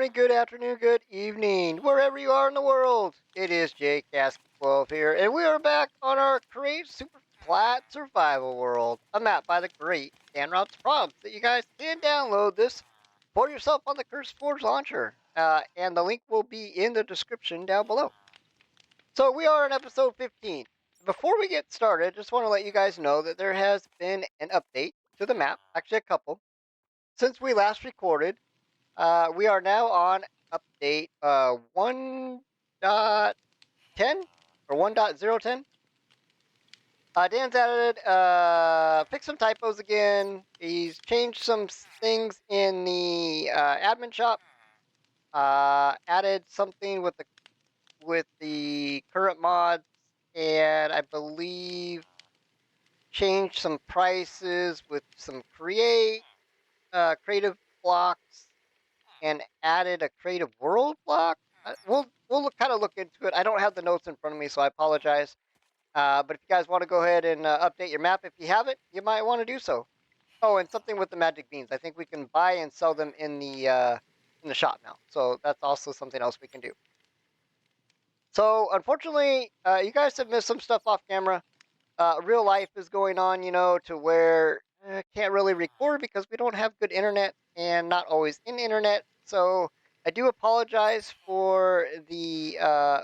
morning, good afternoon, good evening, wherever you are in the world. It is JCast12 here, and we are back on our Create Superflat Survival World, a map by the great DanRobzProbz that you guys can download this for yourself on the Curse Forge launcher, and the link will be in the description down below. So we are on episode 15. Before we get started, just want to let you guys know that there has been an update to the map, actually a couple, since we last recorded. We are now on update 1.10 or 1.010. Dan's added, fixed some typos again. He's changed some things in the admin shop. Added something with the current mods, and I believe changed some prices with some creative blocks, and added a creative world block. We'll kind of look into it. I don't have the notes in front of me, so I apologize. But if you guys want to go ahead and update your map, if you haven't, you might want to do so. Oh, and something with the magic beans. I think we can buy and sell them in the shop now. So that's also something else we can do. So unfortunately, you guys have missed some stuff off camera. Real life is going on, to where I can't really record because we don't have good internet and not always in internet. So I do apologize for the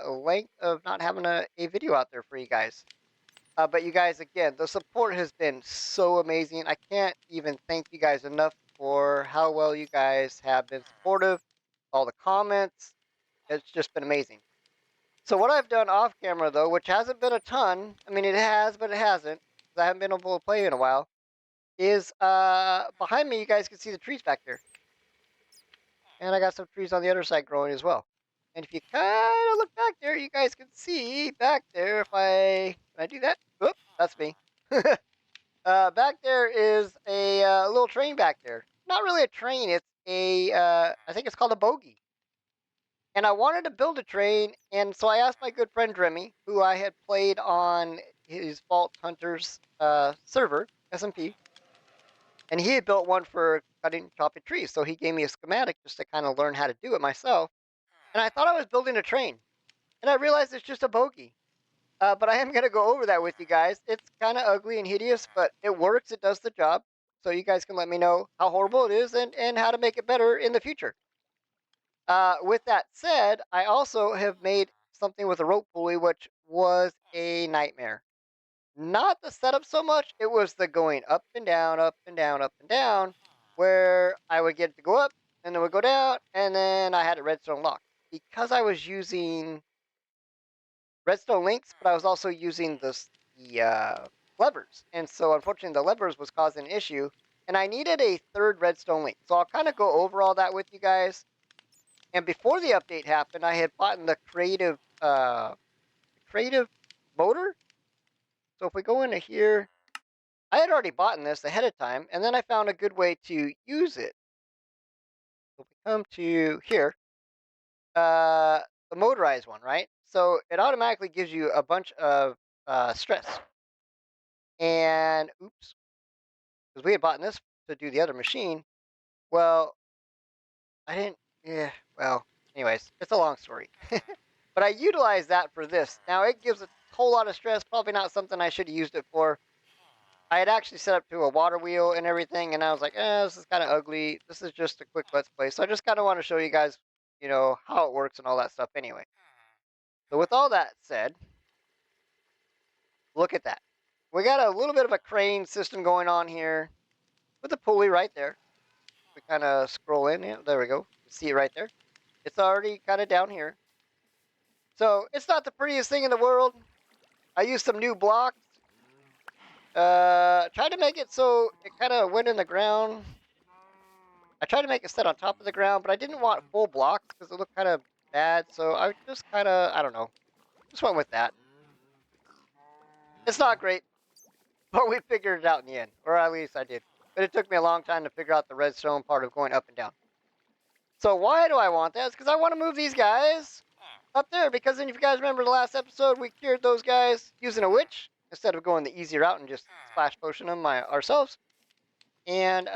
length of not having a video out there for you guys. But you guys, again, the support has been so amazing. I can't even thank you guys enough for how well you guys have been supportive, all the comments. It's just been amazing. So what I've done off camera, though, which hasn't been a ton, I mean, it has, but it hasn't, 'cause I haven't been able to play in a while, is behind me, you guys can see the trees back there. And I got some trees on the other side growing as well. And if you kind of look back there, you guys can see back there, can I do that? Oop, that's me. Back there is a little train back there. Not really a train, it's I think it's called a bogie. And I wanted to build a train, and so I asked my good friend Remy, who I had played on his Vault Hunters server, SMP, and he had built one for cutting chopping trees. So he gave me a schematic just to kind of learn how to do it myself. And I thought I was building a train, and I realized it's just a bogie. But I am going to go over that with you guys. It's kind of ugly and hideous, but it works. It does the job. So you guys can let me know how horrible it is and how to make it better in the future. With that said, I also have made something with a rope pulley, which was a nightmare. Not the setup so much, it was the going up and down, up and down, up and down, where I would get it to go up, and then it would go down, and then I had a redstone lock. Because I was using redstone links, but I was also using the levers. And so unfortunately the levers was causing an issue, and I needed a third redstone link. So I'll kind of go over all that with you guys. And before the update happened, I had bought the creative motor. So if we go into here, I had already bought this ahead of time, and then I found a good way to use it. So if we come to here, the motorized one, right? So it automatically gives you a bunch of stress. And oops, because we had bought this to do the other machine. Well, I didn't. Yeah. Well, anyways, it's a long story. But I utilized that for this. Now, it gives a whole lot of stress. Probably not something I should have used it for. I had actually set up to a water wheel and everything, and I was like, this is kind of ugly. This is just a quick Let's Play. So I just kind of want to show you guys, how it works and all that stuff anyway. So with all that said, look at that. We got a little bit of a crane system going on here with a pulley right there. We kind of scroll in. Yeah, there we go. You see it right there. It's already kind of down here. So it's not the prettiest thing in the world. I used some new blocks. Tried to make it so it kind of went in the ground. I tried to make it set on top of the ground, but I didn't want full blocks because it looked kind of bad. So I just kind of, I don't know, just went with that. It's not great, but we figured it out in the end, or at least I did. But it took me a long time to figure out the redstone part of going up and down. So why do I want that? It's because I want to move these guys up there, because then if you guys remember the last episode, we cured those guys using a witch instead of going the easy route and just splash potion them ourselves. And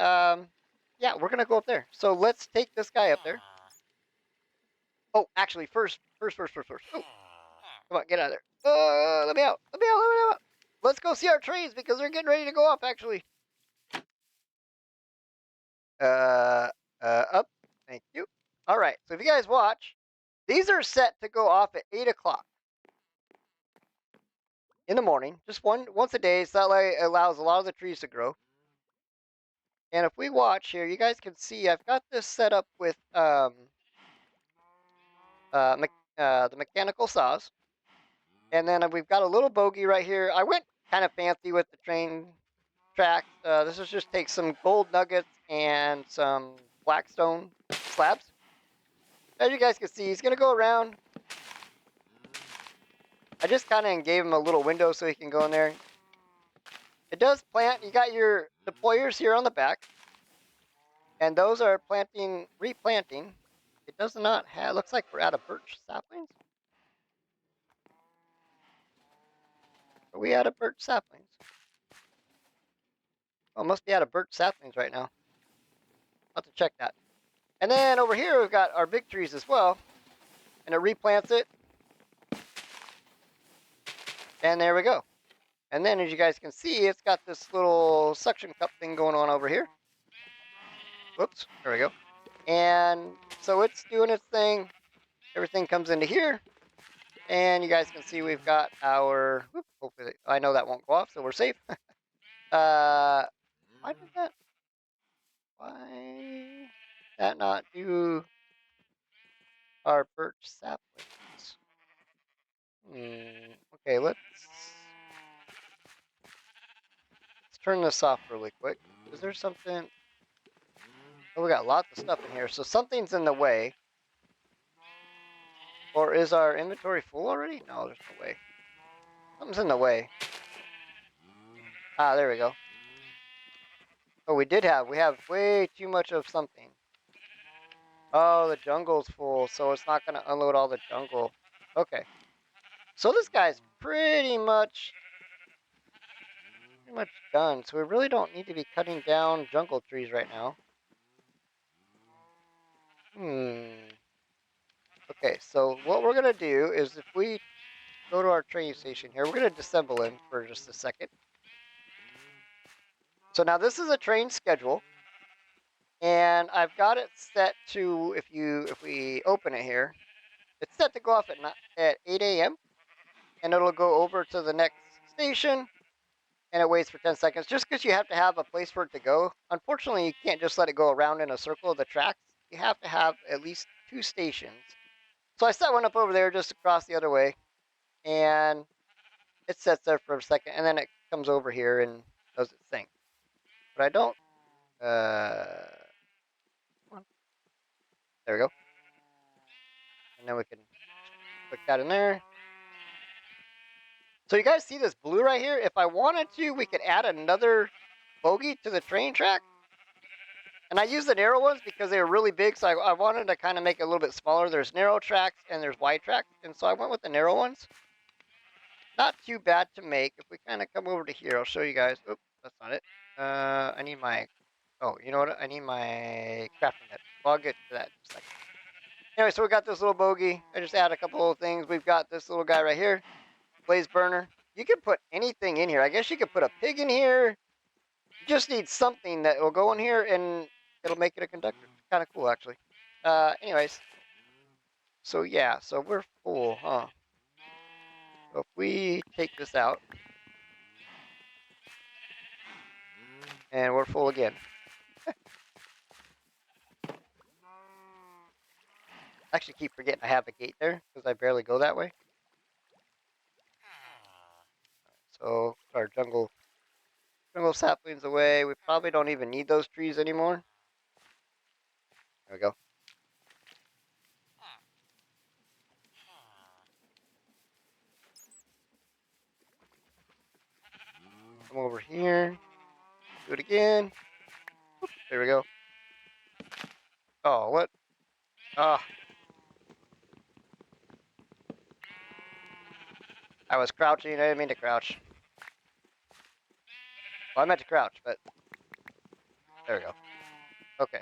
yeah, we're gonna go up there. So let's take this guy up there. Oh, actually, first. Oh, come on, get out of there. Let me out. Let me out. Let me out. Let's go see our trees because they're getting ready to go up. Actually. Uh, up. Thank you. All right. So if you guys watch, these are set to go off at 8 o'clock in the morning. Just once a day. So that way it allows a lot of the trees to grow. And if we watch here, you guys can see I've got this set up with the mechanical saws. And then we've got a little bogey right here. I went kind of fancy with the train tracks. This is just take some gold nuggets and some blackstone slabs. As you guys can see, he's going to go around. I just kind of gave him a little window so he can go in there. It does plant. You got your deployers here on the back. And those are replanting. It does not have, looks like we're out of birch saplings. Are we out of birch saplings? Oh, must be out of birch saplings right now. I'll have to check that. And then over here, we've got our big trees as well. And it replants it. And there we go. And then as you guys can see, it's got this little suction cup thing going on over here. Whoops, there we go. And so it's doing its thing. Everything comes into here. And you guys can see we've got our, whoop, hopefully, I know that won't go off, so we're safe. Why that not do our birch saplings? Okay, let's turn this off really quick. Is there something? Oh, we got lots of stuff in here. So something's in the way. Or is our inventory full already? No, there's no way. Something's in the way. Ah, there we go. Oh, we have way too much of something. Oh, the jungle's full, so it's not going to unload all the jungle. Okay. So this guy's pretty much done. So we really don't need to be cutting down jungle trees right now. Okay, so what we're going to do is if we go to our train station here, we're going to disassemble him for just a second. So now this is a train schedule. And I've got it set to, if we open it here, it's set to go off at 8 a.m. and it'll go over to the next station and it waits for 10 seconds just because you have to have a place for it to go. Unfortunately, you can't just let it go around in a circle of the tracks. You have to have at least 2 stations. So I set one up over there just across the other way and it sits there for a second and then it comes over here and does its thing. But I don't, there we go. And then we can click that in there. So you guys see this blue right here? If I wanted to, we could add another bogey to the train track. And I used the narrow ones because they were really big, so I wanted to kind of make it a little bit smaller. There's narrow tracks and there's wide tracks, and so I went with the narrow ones. Not too bad to make. If we kind of come over to here, I'll show you guys. Oops, that's not it. I need my, oh, you know what? I need my crafting net. Well, I'll get to that in a second. Anyway, so we got this little bogey. I just added a couple little things. We've got this little guy right here. Blaze burner. You can put anything in here. I guess you could put a pig in here. You just need something that will go in here and it'll make it a conductor. Kind of cool, actually. Anyways. So yeah, so we're full, huh? So if we take this out. And we're full again. I actually keep forgetting I have a gate there because I barely go that way. So our jungle saplings away. We probably don't even need those trees anymore. There we go. Come over here. Do it again. There we go. Oh, what? Ah. I was crouching. I didn't mean to crouch. Well, I meant to crouch, but there we go. Okay.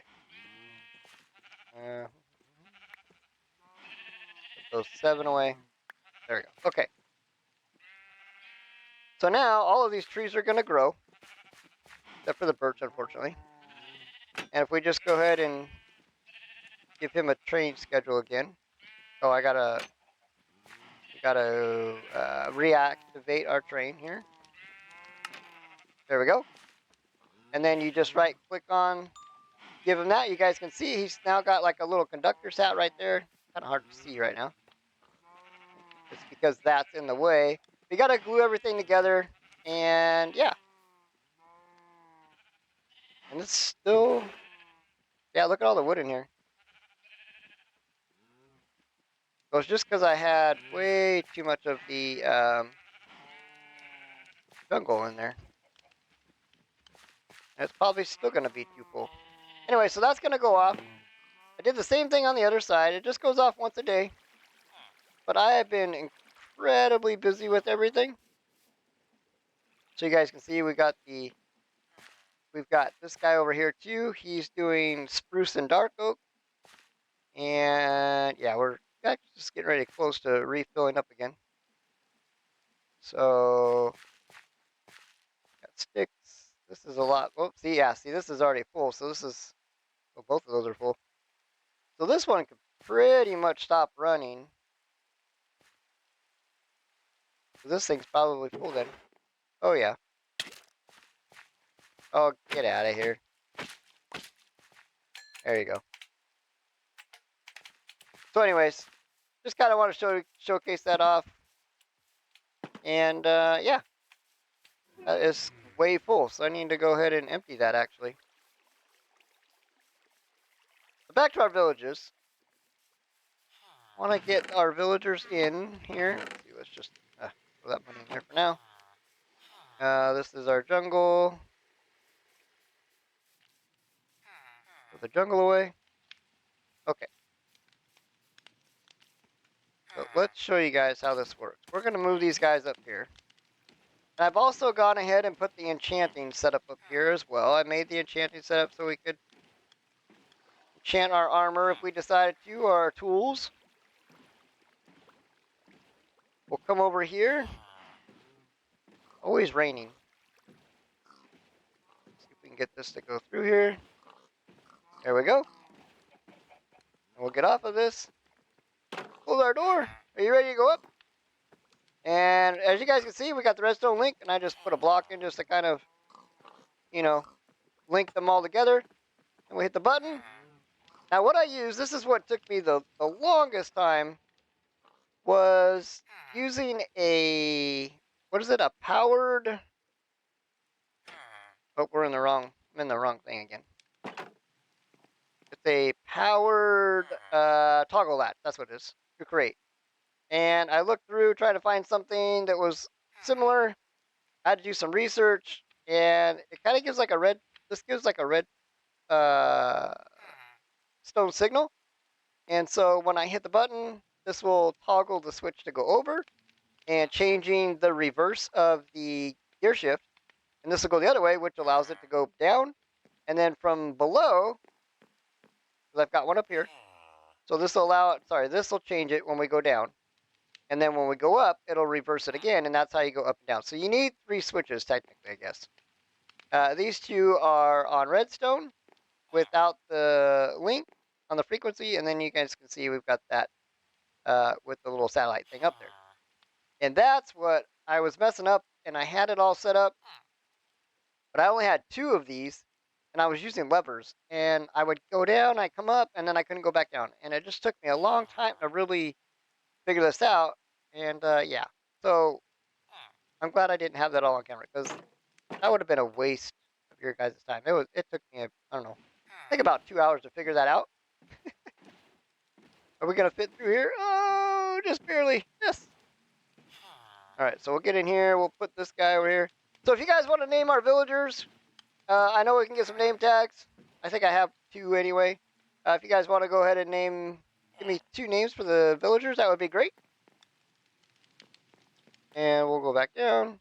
those 7 away. There we go. Okay. So now all of these trees are going to grow, except for the birch, unfortunately. And if we just go ahead and give him a train schedule again. Oh, we gotta reactivate our train here. There we go. And then you just right click on, give him that. You guys can see he's now got like a little conductor's hat right there. Kind of hard to see right now. It's because that's in the way. We gotta glue everything together, and yeah. And it's still, yeah, look at all the wood in here. So it's just because I had way too much of the jungle in there. And it's probably still gonna be too full. Anyway, so that's gonna go off. I did the same thing on the other side. It just goes off once a day. But I have been incredibly busy with everything. So you guys can see we've got this guy over here too. He's doing spruce and dark oak. And yeah, we're just getting ready close to refilling up again. So got sticks. This is a lot. Oh, see, yeah, see, this is already full. So this is, well, both of those are full. So this one could pretty much stop running. So this thing's probably full then. Oh yeah. Oh, get out of here. There you go. So anyways, just kind of want to showcase that off. And yeah, that is way full. So I need to go ahead and empty that actually. But back to our villages. I want to get our villagers in here. Let's see, let's just throw that money in there for now. This is our jungle. Put the jungle away. Okay. So let's show you guys how this works. We're going to move these guys up here. And I've also gone ahead and put the enchanting setup up here as well. I made the enchanting setup so we could enchant our armor if we decided to, or our tools. We'll come over here. Always raining. See if we can get this to go through here. There we go. And we'll get off of this. Close our door. Are you ready to go up? And as you guys can see, we got the redstone link, and I just put a block in just to kind of, you know, link them all together. And we hit the button. Now what I use, this is what took me the longest time, was using a, what is it, a powered, oh, I'm in the wrong thing again. It's a powered toggle latch, that's what it is, to create. And I looked through trying to find something that was similar. I had to do some research, and it kind of gives like a red, this gives like a red stone signal. And so when I hit the button, this will toggle the switch to go over and changing the reverse of the gear shift. And this will go the other way, which allows it to go down. And then from below, because I've got one up here. So this will allow it, sorry, this will change it when we go down. And then when we go up, it'll reverse it again. And that's how you go up and down. So you need 3 switches, technically, I guess. These two are on redstone without the link on the frequency. And then you guys can see we've got that with the little satellite thing up there. And that's what I was messing up, and I had it all set up, but I only had 2 of these, and I was using levers, and I would go down, I come up, and then I couldn't go back down, and it just took me a long time to really figure this out, and yeah, so I'm glad I didn't have that all on camera, because that would have been a waste of your guys' time. It took me, I don't know, I think about 2 hours to figure that out. Are we gonna fit through here? Oh, just barely, yes. All right, so we'll get in here. We'll put this guy over here. So if you guys want to name our villagers, I know we can get some name tags. I think I have 2 anyway. If you guys want to go ahead and give me 2 names for the villagers, that would be great. And we'll go back down.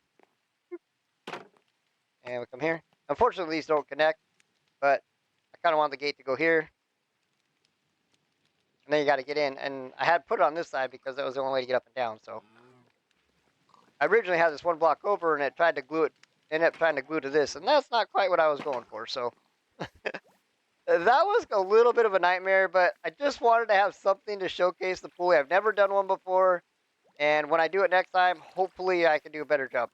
And we come here. Unfortunately, these don't connect, but I kind of want the gate to go here. And then you got to get in. And I had put it on this side because that was the only way to get up and down. So I originally had this one block over, and it tried to glue it. Ended up trying to glue to this, and that's not quite what I was going for. So that was a little bit of a nightmare, but I just wanted to have something to showcase the pulley. I've never done one before, and when I do it next time, hopefully I can do a better job.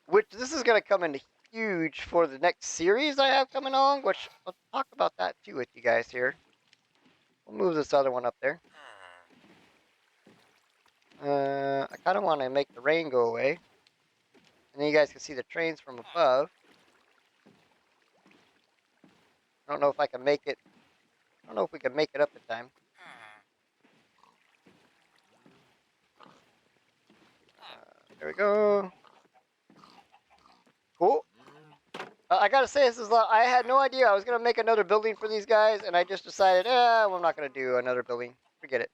Which this is going to come in huge for the next series I have coming on, which I'll talk about that too with you guys here. We'll move this other one up there. I kind of want to make the rain go away. And then you guys can see the trains from above. I don't know if I can make it. I don't know if we can make it up in time. There we go. Cool. I gotta say, I had no idea I was gonna make another building for these guys, and I just decided, well, I'm not gonna do another building. Forget it.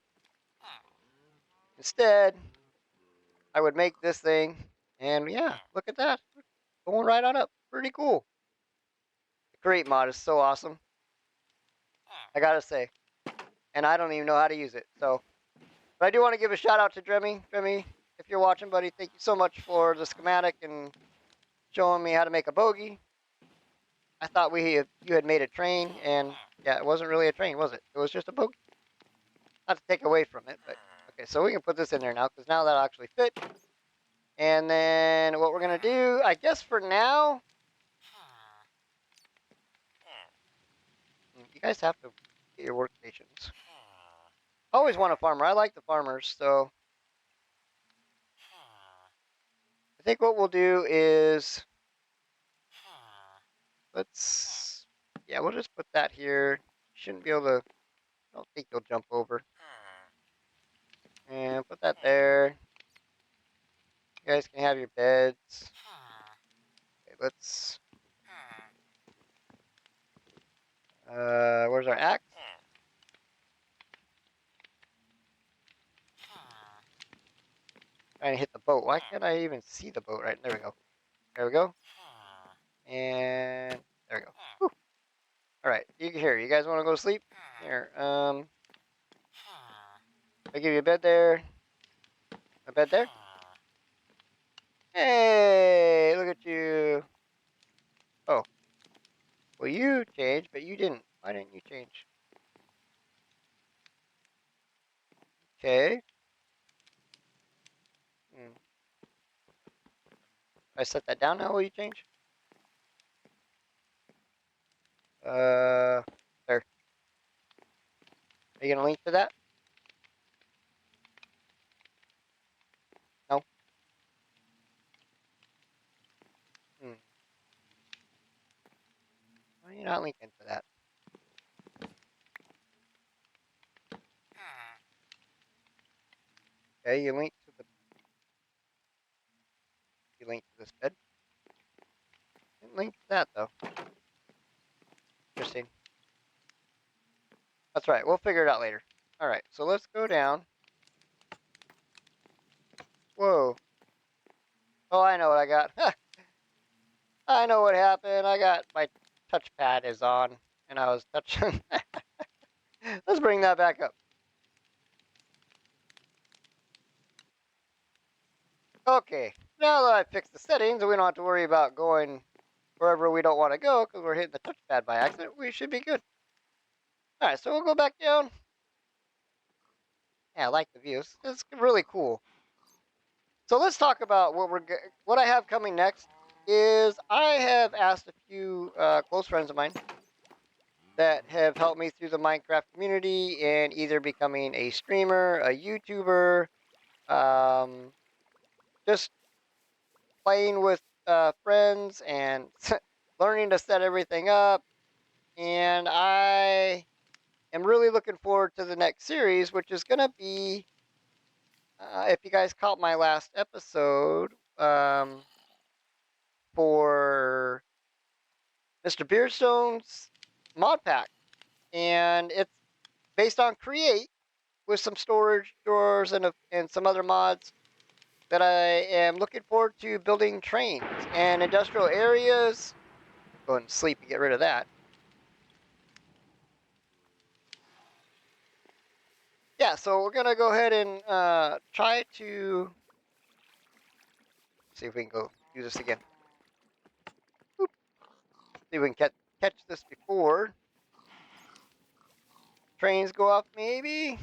Instead, I would make this thing, and yeah, look at that. Going right on up. Pretty cool. The create mod is so awesome. I gotta say. And I don't even know how to use it. So, but I do want to give a shout out to Dremmy. Dremmy, if you're watching, buddy, thank you so much for the schematic and showing me how to make a bogey. I thought you had made a train, and yeah, it wasn't really a train, was it? It was just a bogey. Not to take away from it, but okay. So we can put this in there now, because now that'll actually fit. And then what we're gonna do, I guess for now, you guys have to get your workstations. I always want a farmer. I like the farmers, so I think what we'll do is we'll just put that here. Shouldn't be able to, I don't think you'll jump over. And put that there. You guys can have your beds. Okay, where's our axe? Trying to hit the boat. Why can't I even see the boat? Right, there we go. There we go. And there we go. Whew. All right, you guys want to go to sleep? Here, I give you a bed there. A bed there. Hey, look at you. Oh, well, you changed, but you didn't. Why didn't you change? Okay. I set that down now. Will you change? There. Are you gonna link to that? No. Why are you not linking to that? Okay, you link to this bed. Didn't link to that though. Interesting. That's right. We'll figure it out later. All right. So let's go down. Whoa. Oh, I know what I got. I know what happened. I got my touchpad is on, and I was touching. Let's bring that back up. Okay. Now that I fixed the settings, and we don't have to worry about going wherever we don't want to go because we're hitting the touchpad by accident, we should be good. All right. So we'll go back down. Yeah, I like the views. It's really cool. So let's talk about what I have coming next. Is I have asked a few close friends of mine that have helped me through the Minecraft community in either becoming a streamer, a YouTuber, just playing with friends and learning to set everything up. And I am really looking forward to the next series, which is going to be, if you guys caught my last episode, for Mr. Beardstone's mod pack. And it's based on Create with some storage drawers and some other mods that I am looking forward to building trains and industrial areas. Go ahead and sleep and get rid of that. yeah, so we're gonna go ahead and try to see if we can go do this again. Boop. See if we can catch this before trains go off, maybe.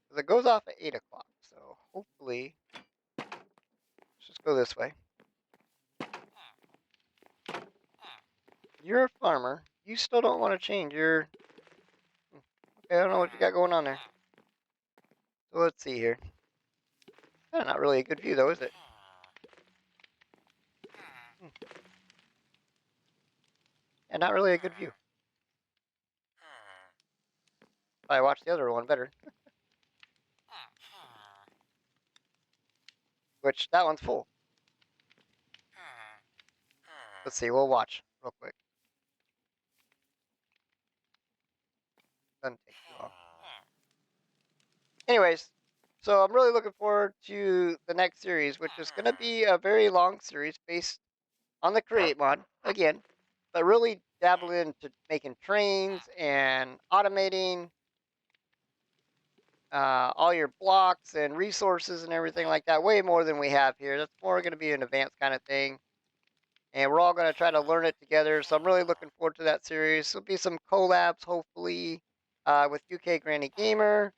'Cause it goes off at 8 o'clock, so hopefully, let's just go this way. You're a farmer. You still don't want to change. You're okay. I don't know what you got going on there. So let's see here. Not really a good view though, is it? Hmm. Yeah, not really a good view. I watched the other one better. Which that one's full. Let's see. We'll watch real quick. Doesn't take too long. Anyways, so I'm really looking forward to the next series, which is going to be a very long series based on the Create mod again, but really dabble into making trains and automating all your blocks and resources and everything like that. Way more than we have here. That's more going to be an advanced kind of thing, and we're all going to try to learn it together. So I'm really looking forward to that series. There'll be some collabs, hopefully, with UK Granny Gamer.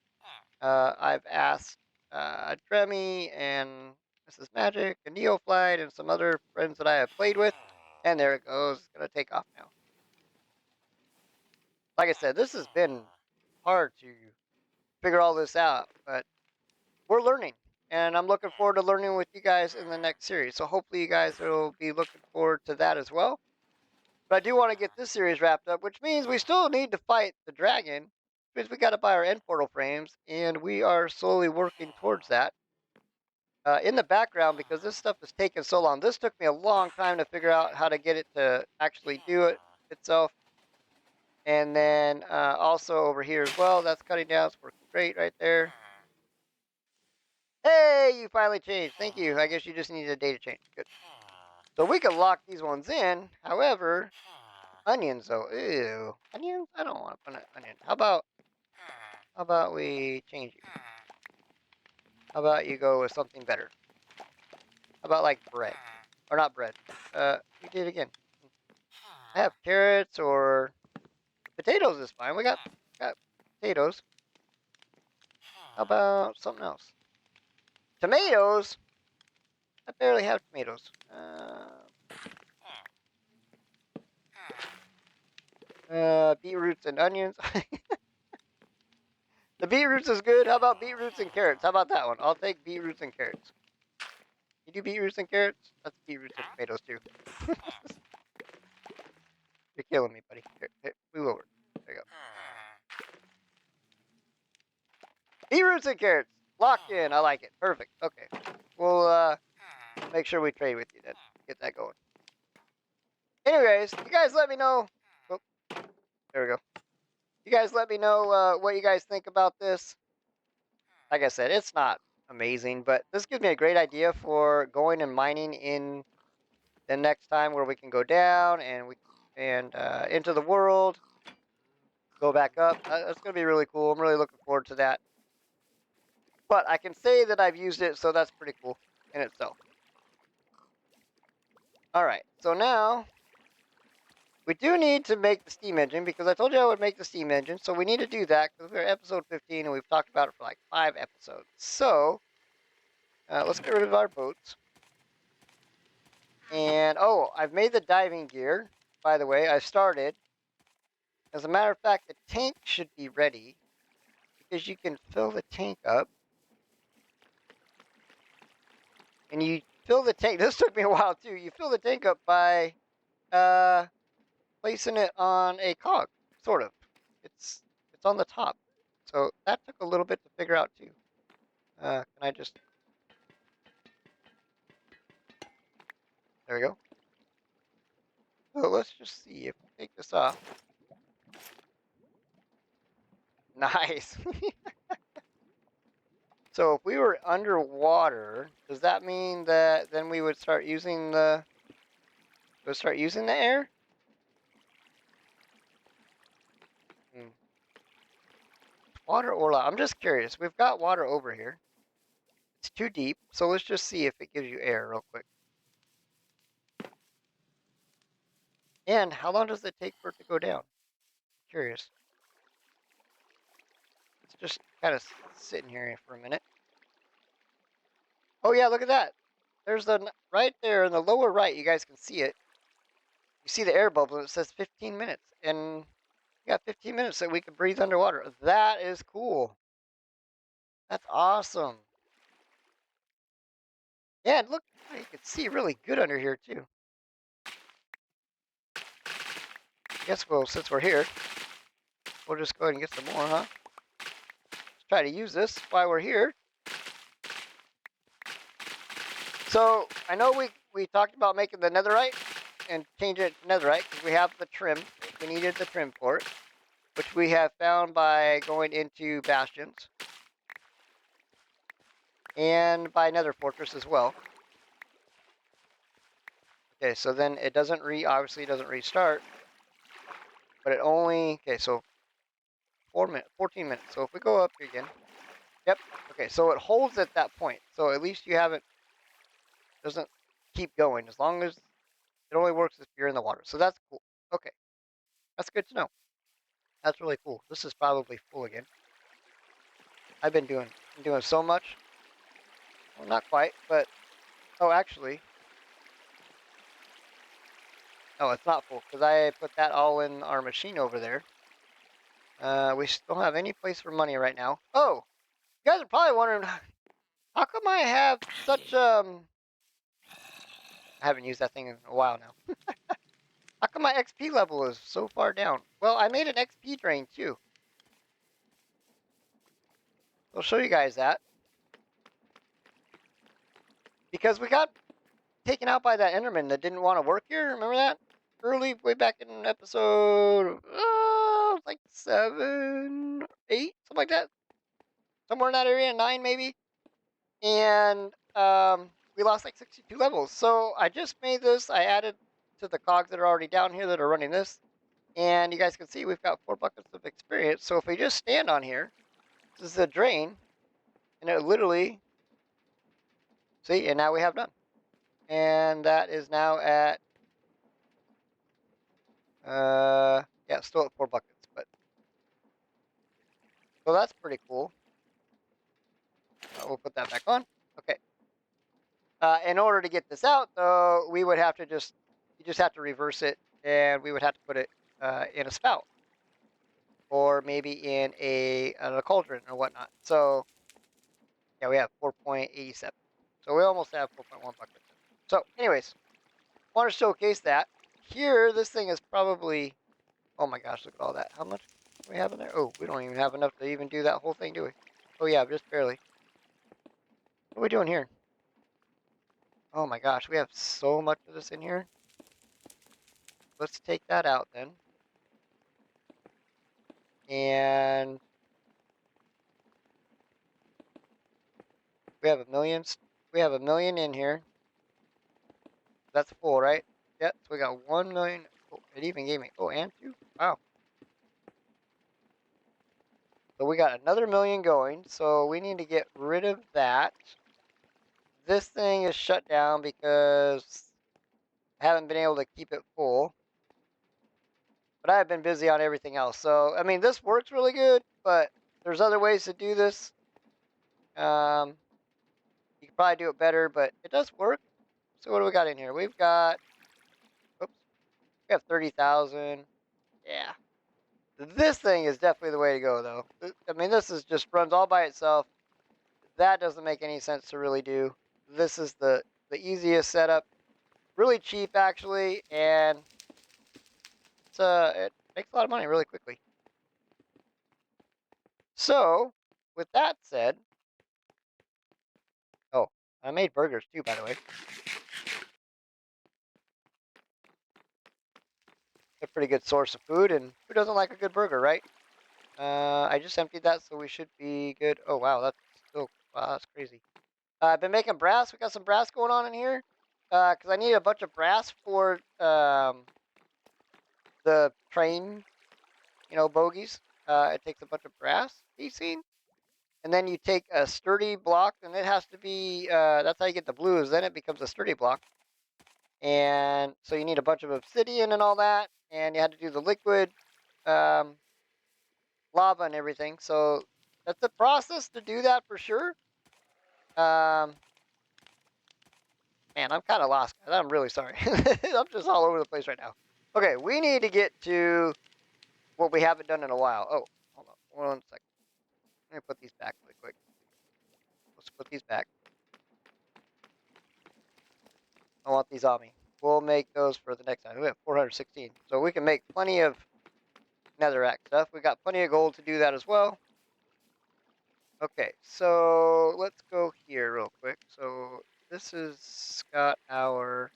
I've asked Dremmy and Mrs. Magic and Neoflight and some other friends that I have played with. And there it goes. It's going to take off now. Like I said, this has been hard to figure all this out, but we're learning. And I'm looking forward to learning with you guys in the next series. So hopefully you guys will be looking forward to that as well. But I do want to get this series wrapped up, which means we still need to fight the dragon. Which means we got to buy our end portal frames, and we are slowly working towards that. In the background, because this stuff is taking so long. This took me a long time to figure out how to get it to actually do it itself. And then also over here as well, that's cutting down. It's working great right there. Hey, you finally changed. Thank you. I guess you just needed a data change. Good. So we can lock these ones in. However, onions though. Ew. Onions? I don't want to put an onion. How about we change you? How about you go with something better? How about like bread? Or not bread. You did it again. I have carrots or potatoes is fine. We got potatoes. How about something else? Tomatoes? I barely have tomatoes. Beetroots and onions. The beetroots is good. How about beetroots and carrots? How about that one? I'll take beetroots and carrots. You do beetroots and carrots? That's beetroots and tomatoes too. You're killing me, buddy. Here, move over. There you go. Beetroots and carrots. Locked in. I like it. Perfect. Okay. We'll make sure we trade with you then. Get that going. Anyways, you guys let me know. Oh, there we go. You guys let me know what you guys think about this. Like I said, it's not amazing, but this gives me a great idea for going and mining in the next time where we can go down and into the world, go back up. That's gonna be really cool. I'm really looking forward to that. But I can say that I've used it, so that's pretty cool in itself. All right, so now we do need to make the steam engine because I told you I would make the steam engine. So we need to do that because we're at episode 15 and we've talked about it for like 5 episodes. So let's get rid of our boats. And oh, I've made the diving gear. By the way, I started. As a matter of fact, the tank should be ready because you can fill the tank up. And you fill the tank. This took me a while too. You fill the tank up by placing it on a cog, sort of. It's on the top. So that took a little bit to figure out too. Can I just... There we go. So let's just see if we take this off. Nice. So if we were underwater, does that mean that then we would start using the... air? Water or lava? I'm just curious. We've got water over here. It's too deep, so let's just see if it gives you air real quick. And how long does it take for it to go down? Curious. Let's just kind of sit in here for a minute. Oh yeah, look at that. There's the right there in the lower right. You guys can see it. You see the air bubble, and it says 15 minutes, and we got 15 minutes that we can breathe underwater. That is cool. That's awesome. Yeah, and look, you can see really good under here too. Guess well, since we're here, we'll just go ahead and get some more, huh? Let's try to use this while we're here. So I know we talked about making the netherite and change it to netherite because we have the trim. We needed the trim for it, which we have found by going into bastions and by nether fortress as well. Okay, so then it doesn't obviously it doesn't restart, but it only, okay, so 14 minutes. So if we go up here again, yep, okay, so it holds at that point. So at least you haven't, doesn't keep going as long as it only works if you're in the water. So that's cool. Okay, that's good to know. That's really cool. This is probably full again. I've been doing so much. Well, not quite, but oh, actually, no, it's not full because I put that all in our machine over there. We don't have any place for money right now. Oh, you guys are probably wondering, how come I have such I haven't used that thing in a while now. How come my XP level is so far down? Well, I made an XP drain too. I'll show you guys that. Because we got taken out by that Enderman that didn't want to work here. Remember that? Early, way back in episode, like 7, 8, something like that. Somewhere in that area, 9 maybe. And we lost like 62 levels. So I just made this. I added to the cogs that are already down here that are running this. And you guys can see we've got 4 buckets of experience. So if we just stand on here, this is a drain. And it literally, see, and now we have none. And that is now at, yeah, still at 4 buckets. But so that's pretty cool. We'll put that back on. Okay. In order to get this out, though, we would have to you just have to reverse it, and we would have to put it in a spout, or maybe in a cauldron or whatnot. So, yeah, we have 4.87. So we almost have 4.1 buckets. So, anyways, want to showcase that. Here, this thing is probably, oh my gosh, look at all that. How much do we have in there? Oh, we don't even have enough to even do that whole thing, do we? Oh yeah, just barely. What are we doing here? Oh my gosh, we have so much of this in here. Let's take that out then. And we have a million. We have a million in here. That's full, right? Yep. So we got 1 million. Oh, it even gave me. Oh, and 2. Wow. So we got another million going. So we need to get rid of that. This thing is shut down because I haven't been able to keep it full. But I've been busy on everything else. So, I mean, this works really good, but there's other ways to do this. You could probably do it better, but it does work. So what do we got in here? We've got, oops, we have 30,000. Yeah. This thing is definitely the way to go, though. I mean, this is just runs all by itself. That doesn't make any sense to really do. This is the easiest setup. Really cheap, actually, and it makes a lot of money really quickly. So, with that said, oh, I made burgers too, by the way. A pretty good source of food, and who doesn't like a good burger, right? I just emptied that, so we should be good. Oh, wow, that's still, wow, that's crazy. I've been making brass. We got some brass going on in here. Because I need a bunch of brass for the train, bogies. It takes a bunch of brass casing, and then you take a sturdy block, and it has to be. That's how you get the blues. Then it becomes a sturdy block, and so you need a bunch of obsidian and all that, and you had to do the liquid um, lava and everything. So that's a process to do that for sure. Um, Man, I'm kind of lost, guys. I'm really sorry. I'm just all over the place right now. Okay, we need to get to what we haven't done in a while. Oh, hold on 1 second. Let me put these back really quick. Let's put these back. I want these on me. We'll make those for the next time. We have 416. So we can make plenty of netherrack stuff. We got plenty of gold to do that as well. Okay, so let's go here real quick. So this has got all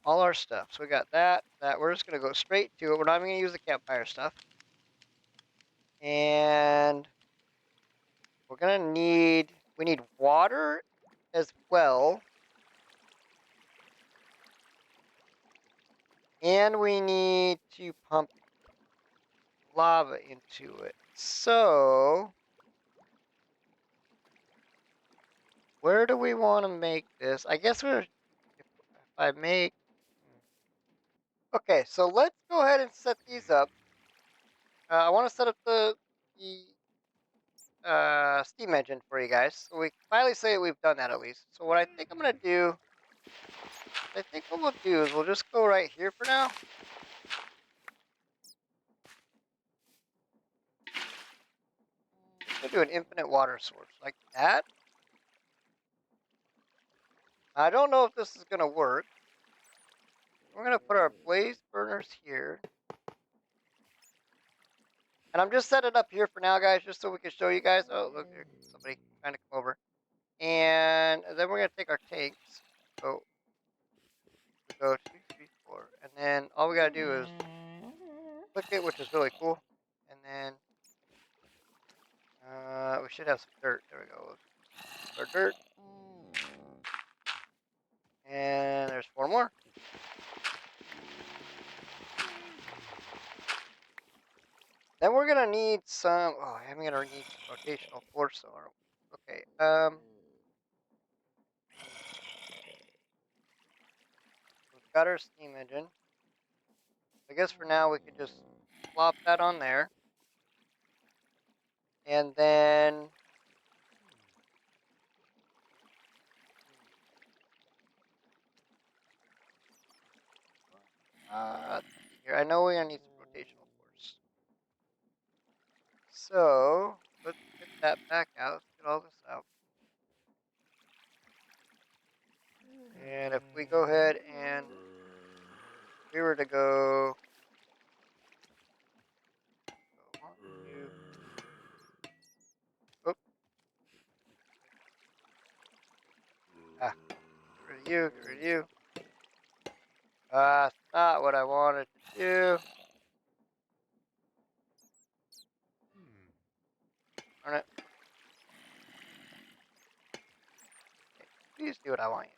our stuff. So we got that. We're just gonna go straight to it. We're not even gonna use the campfire stuff. And we need water as well. And we need to pump lava into it. So, where do we want to make this? I guess if I make, okay, so let's go ahead and set these up. I want to set up the steam engine for you guys. So we can finally say we've done that at least. So what I think I'm going to do, I think what we'll do is we'll just go right here for now. We'll do an infinite water source like that. I don't know if this is going to work. We're going to put our blaze burners here. And I'm just setting it up here for now, guys, just so we can show you guys. Oh, look, there's somebody trying to come over. And then we're going to take our tanks. So we go 2, 3, 4. And then all we got to do is click it, which is really cool. And then we should have some dirt. There we go. Our dirt. And there's 4 more. Then we're gonna need some. Oh, I'm gonna need some rotational force. Okay. We've got our steam engine. I guess for now we could just plop that on there, and then let's see here. I know we're gonna need some rotational force. So let's get that back out. Let's get all this out. And if we go ahead and we were to go 1, 2. Oop. Ah, get rid of you. Get rid of you. That's not what I wanted to do. Darn it. Please do what I want you.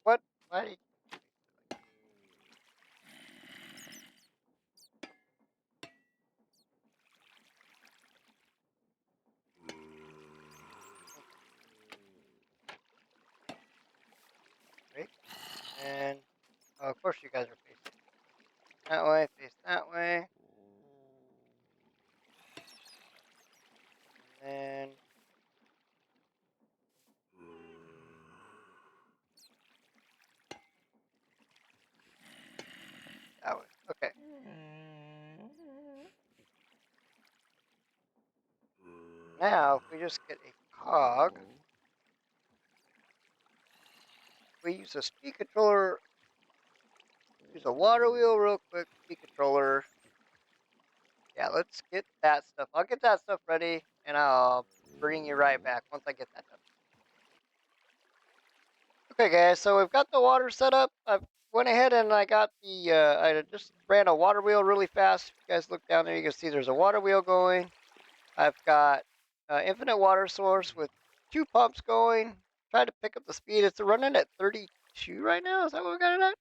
What? Why? Wait. And oh, of course you guys are facing that way. Face that way. And then that way. Okay. Now, if we just get a cog. We use a speed controller. Use a water wheel real quick. Speed controller. Yeah, let's get that stuff. I'll get that stuff ready, and I'll bring you right back once I get that done. Okay, guys, so we've got the water set up. I went ahead and I got the, I just ran a water wheel really fast. If you guys look down there, you can see there's a water wheel going. I've got infinite water source with 2 pumps going. Tried to pick up the speed. It's running at 32 right now. Is that what we got it at?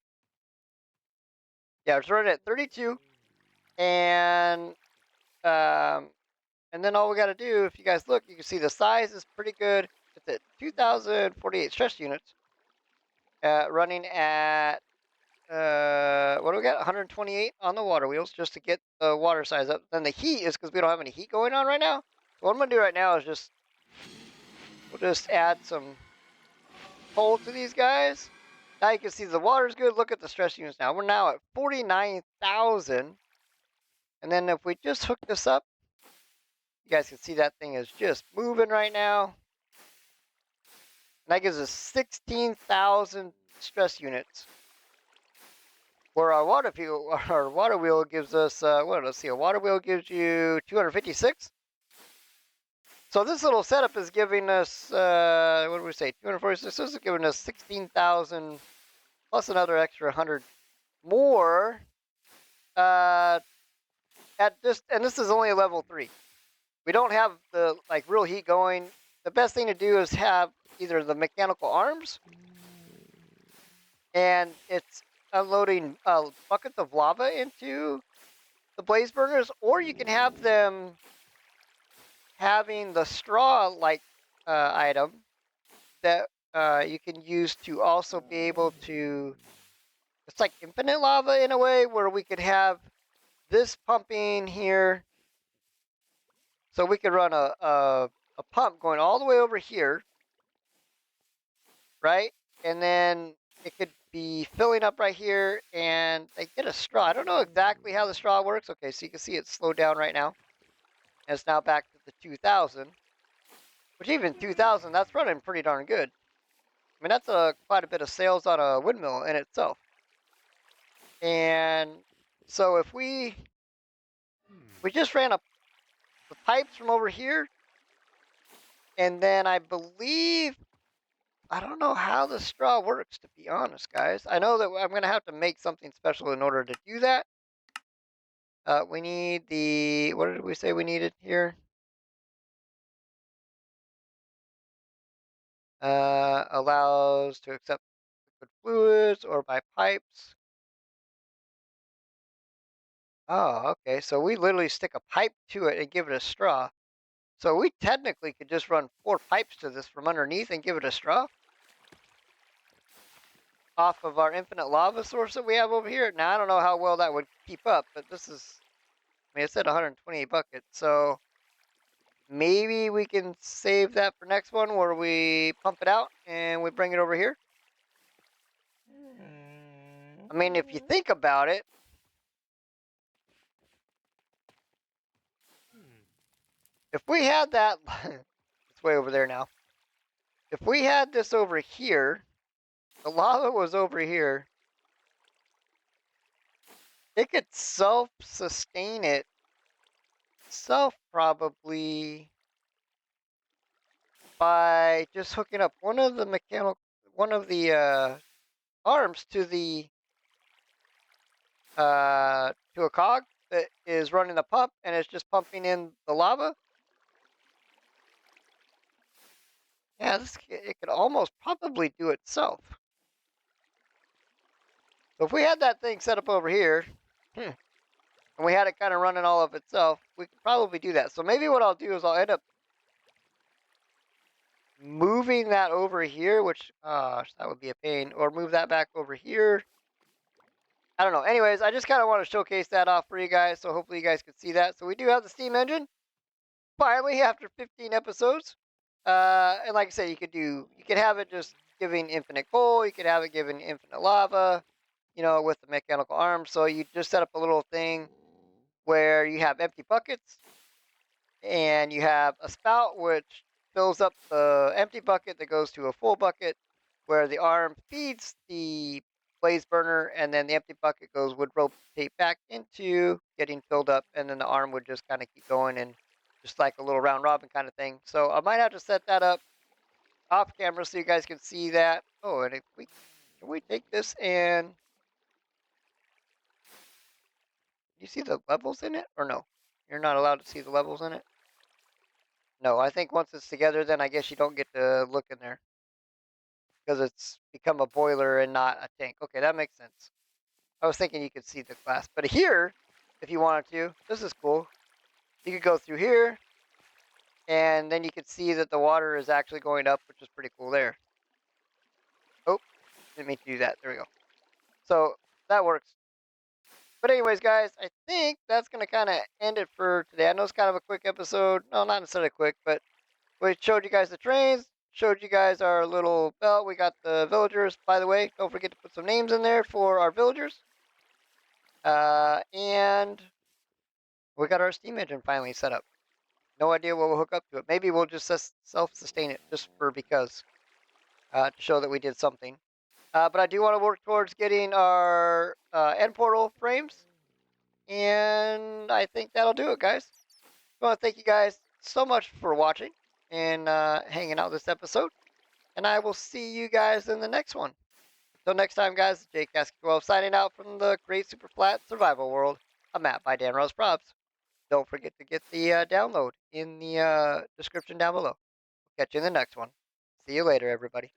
Yeah, it's running at 32. And um, and then all we got to do, if you guys look, you can see the size is pretty good. It's at 2,048 stress units, running at what do we got? 128 on the water wheels just to get the water size up. Then the heat is because we don't have any heat going on right now. So what I'm gonna do right now is we'll just add some coal to these guys. Now you can see the water's good. Look at the stress units now. We're now at 49,000. And then if we just hook this up, you guys can see that thing is just moving right now. And that gives us 16,000 stress units. Where our water wheel gives us, let's see, a water wheel gives you 256. So this little setup is giving us, what do we say, 246? This is giving us 16,000 plus another extra 100 more. And this is only a level 3. We don't have the real heat going. The best thing to do is have either the mechanical arms, and it's unloading buckets of lava into the blaze burners, or you can have them having the straw item that you can use to also be able to. It's like infinite lava in a way, where we could have this pumping here, so we could run a pump going all the way over here, right? And then it could be filling up right here, and they get a straw. I don't know exactly how the straw works. Okay, so you can see it's slowed down right now. And it's now back to the 2,000. Which even 2,000, that's running pretty darn good. I mean, that's quite a bit of sales on a windmill in itself. And so if we just ran the pipes from over here, and then I believe, I don't know how the straw works, to be honest, guys. I know that I'm going to have to make something special in order to do that. We need the, what did we say we needed here? Allows to accept liquid fluids or by pipes. Oh, okay. So we literally stick a pipe to it and give it a straw. So we technically could just run 4 pipes to this from underneath and give it a straw off of our infinite lava source that we have over here. Now, I don't know how well that would keep up, but this is, I mean, it said 128 buckets. So maybe we can save that for next one where we pump it out and we bring it over here. I mean, if you think about it, if we had that, it's way over there now. If we had this over here, the lava was over here, it could self-sustain itself probably by just hooking up one of the arms to the to a cog that is running the pump, and it's just pumping in the lava. Yeah, it could almost probably do itself. So if we had that thing set up over here, and we had it kind of running all of itself, we could probably do that. So maybe what I'll do is I'll end up moving that over here, which, that would be a pain, or move that back over here. I don't know. Anyways, I just kind of want to showcase that off for you guys, so hopefully you guys can see that. So we do have the steam engine, finally, after 15 episodes. And like I said, you could have it just giving infinite coal, you could have it giving infinite lava, with the mechanical arm. So you just set up a little thing where you have empty buckets, and you have a spout, which fills up the empty bucket that goes to a full bucket, where the arm feeds the blaze burner, and then the empty bucket would rotate back into getting filled up, and then the arm would just kind of keep going and just like a little round robin kind of thing. So I might have to set that up off camera so you guys can see that. Oh, and if we can we take this and you see the levels in it or no? You're not allowed to see the levels in it? No, I think once it's together, then I guess you don't get to look in there because it's become a boiler and not a tank. Okay, that makes sense. I was thinking you could see the glass, but here, if you wanted to, this is cool. You could go through here, and then you could see that the water is actually going up, which is pretty cool there. Oh, didn't mean to do that. There we go. So that works. But anyways, guys, I think that's going to kind of end it for today. I know it's kind of a quick episode. No, not necessarily quick, but we showed you guys the trains, showed you guys our little belt. We got the villagers, by the way. Don't forget to put some names in there for our villagers. And we got our steam engine finally set up. No idea what we'll hook up to it. Maybe we'll just self-sustain it just for because to show that we did something. But I do want to work towards getting our end portal frames. And I think that'll do it, guys. I want to thank you guys so much for watching and hanging out this episode. And I will see you guys in the next one. Until next time, guys, JCast12 signing out from the Great Superflat Survival World, a map by DanRobzProbz. Don't forget to get the download in the description down below. Catch you in the next one. See you later, everybody.